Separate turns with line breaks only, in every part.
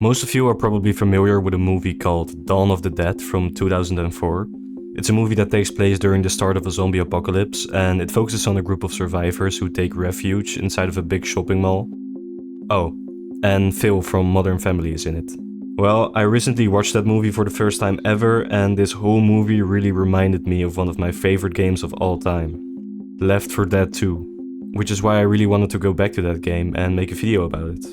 Most of you are probably familiar with a movie called Dawn of the Dead from 2004. It's a movie that takes place during the start of a zombie apocalypse, and it focuses on a group of survivors who take refuge inside of a big shopping mall. Oh, and Phil from Modern Family is in it. Well, I recently watched that movie for the first time ever, and this whole movie really reminded me of one of my favorite games of all time, Left 4 Dead 2, which is why I really wanted to go back to that game and make a video about it.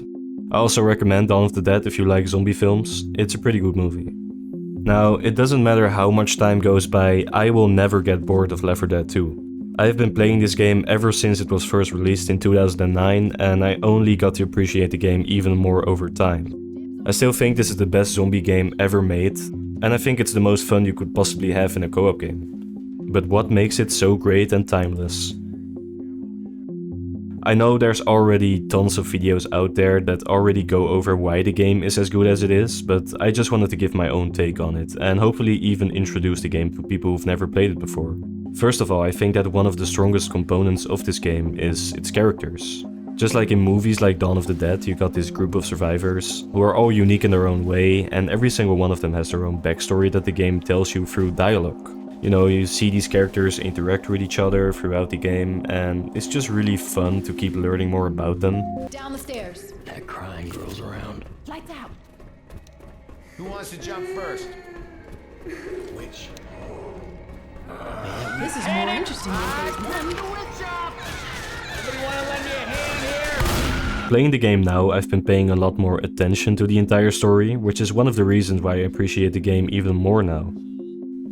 I also recommend Dawn of the Dead if you like zombie films. It's a pretty good movie. Now, it doesn't matter how much time goes by, I will never get bored of Left 4 Dead 2. I've been playing this game ever since it was first released in 2009, and I only got to appreciate the game even more over time. I still think this is the best zombie game ever made, and I think it's the most fun you could possibly have in a co-op game. But what makes it so great and timeless? I know there's already tons of videos out there that already go over why the game is as good as it is, but I just wanted to give my own take on it and hopefully even introduce the game to people who've never played it before. First of all, I think that one of the strongest components of this game is its characters. Just like in movies like Dawn of the Dead, you got this group of survivors who are all unique in their own way, and every single one of them has their own backstory that the game tells you through dialogue. You know, you see these characters interact with each other throughout the game, and it's just really fun to keep learning more about them.
Down the stairs.
That crying girl's around.
Lights out.
Who wants to jump first?
Which?
This is more interesting than phase one.
Anybody want to lend me a hand here?
Playing the game now, I've been paying a lot more attention to the entire story, which is one of the reasons why I appreciate the game even more now.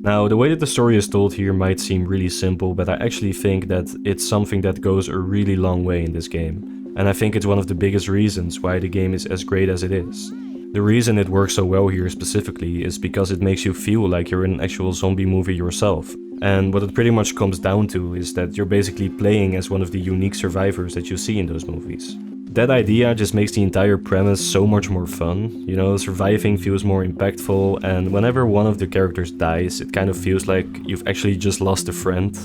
Now, the way that the story is told here might seem really simple, but I actually think that it's something that goes a really long way in this game. And I think it's one of the biggest reasons why the game is as great as it is. The reason it works so well here specifically is because it makes you feel like you're in an actual zombie movie yourself. And what it pretty much comes down to is that you're basically playing as one of the unique survivors that you see in those movies. That idea just makes the entire premise so much more fun. You know, surviving feels more impactful, and whenever one of the characters dies, it kind of feels like you've actually just lost a friend.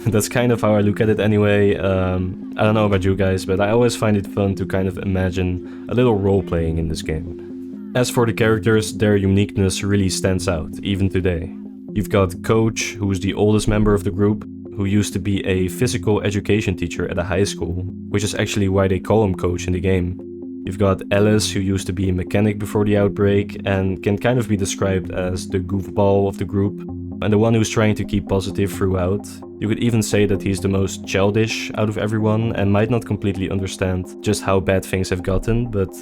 That's kind of how I look at it anyway. I don't know about you guys, but I always find it fun to kind of imagine a little role-playing in this game. As for the characters, their uniqueness really stands out, even today. You've got Coach, who's the oldest member of the group, who used to be a physical education teacher at a high school, which is actually why they call him Coach in the game. You've got Alice, who used to be a mechanic before the outbreak and can kind of be described as the goofball of the group, and the one who's trying to keep positive throughout. You could even say that he's the most childish out of everyone and might not completely understand just how bad things have gotten, but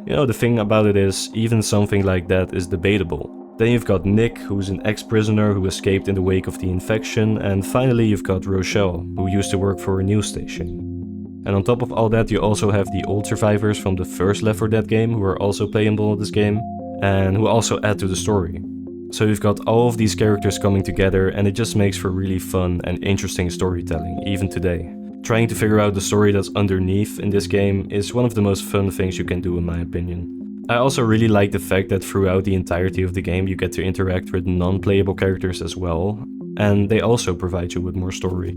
you know, the thing about it is, even something like that is debatable. Then you've got Nick, who's an ex-prisoner who escaped in the wake of the infection, and finally you've got Rochelle, who used to work for a news station. And on top of all that, you also have the old survivors from the first Left 4 Dead game who are also playable in this game, and who also add to the story. So you've got all of these characters coming together, and it just makes for really fun and interesting storytelling, even today. Trying to figure out the story that's underneath in this game is one of the most fun things you can do in my opinion. I also really like the fact that throughout the entirety of the game you get to interact with non-playable characters as well, and they also provide you with more story.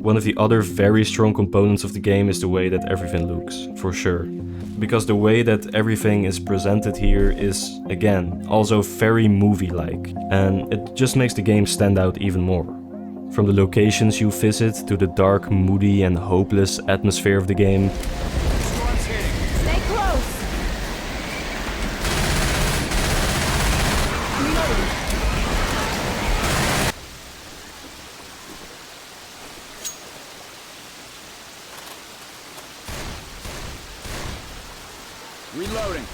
One of the other very strong components of the game is the way that everything looks, for sure. Because the way that everything is presented here is, again, also very movie-like, and it just makes the game stand out even more. From the locations you visit to the dark, moody and hopeless atmosphere of the game.
Stay close.
Reloading.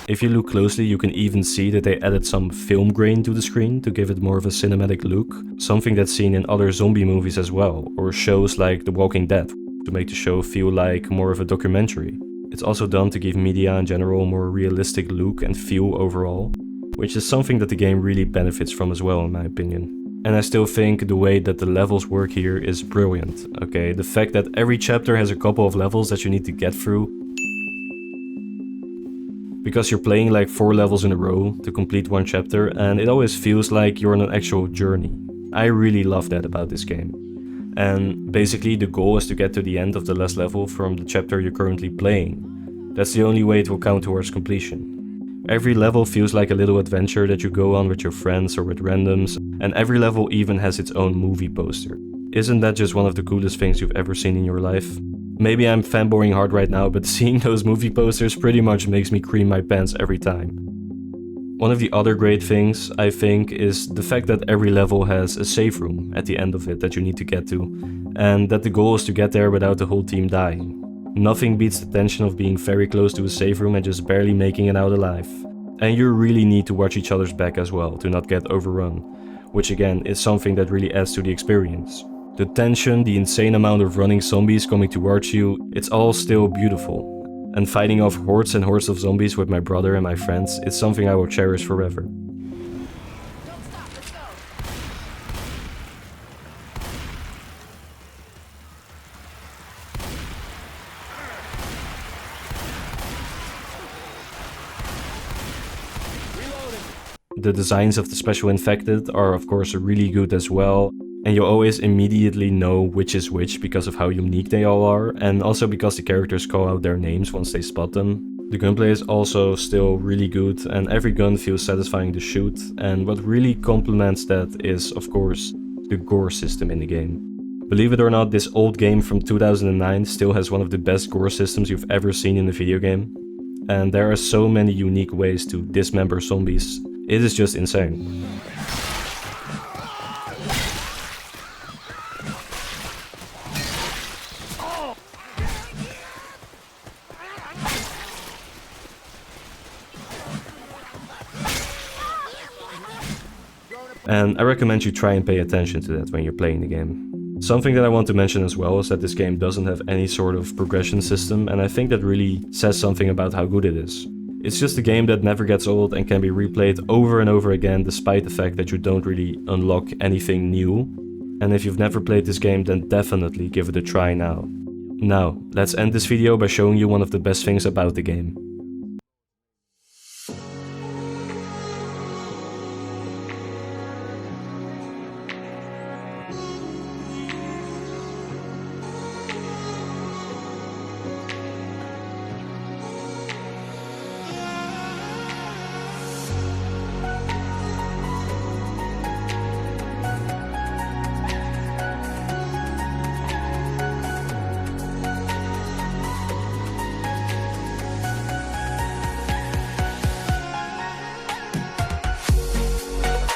If you look closely, you can even see that they added some film grain to the screen to give it more of a cinematic look, something that's seen in other zombie movies as well, or shows like The Walking Dead, to make the show feel like more of a documentary. It's also done to give media in general a more realistic look and feel overall, which is something that the game really benefits from as well in my opinion. And I still think the way that the levels work here is brilliant, okay? The fact that every chapter has a couple of levels that you need to get through, because you're playing like 4 levels in a row to complete one chapter, and it always feels like you're on an actual journey. I really love that about this game. And basically the goal is to get to the end of the last level from the chapter you're currently playing. That's the only way it will count towards completion. Every level feels like a little adventure that you go on with your friends or with randoms, and every level even has its own movie poster. Isn't that just one of the coolest things you've ever seen in your life? Maybe I'm fanboying hard right now, but seeing those movie posters pretty much makes me cream my pants every time. One of the other great things, I think, is the fact that every level has a save room at the end of it that you need to get to, and that the goal is to get there without the whole team dying. Nothing beats the tension of being very close to a save room and just barely making it out alive. And you really need to watch each other's back as well to not get overrun, which again is something that really adds to the experience. The tension, the insane amount of running zombies coming towards you, it's all still beautiful. And fighting off hordes and hordes of zombies with my brother and my friends is something I will cherish forever.
Don't stop, let's go.
The designs of the special infected are of course really good as well, and you always immediately know which is which because of how unique they all are, and also because the characters call out their names once they spot them. The gunplay is also still really good, and every gun feels satisfying to shoot, and what really complements that is of course the gore system in the game. Believe it or not, this old game from 2009 still has one of the best gore systems you've ever seen in a video game, and there are so many unique ways to dismember zombies. It is just insane. And I recommend you try and pay attention to that when you're playing the game. Something that I want to mention as well is that this game doesn't have any sort of progression system, and I think that really says something about how good it is. It's just a game that never gets old and can be replayed over and over again despite the fact that you don't really unlock anything new. And if you've never played this game, then definitely give it a try now. Now, let's end this video by showing you one of the best things about the game.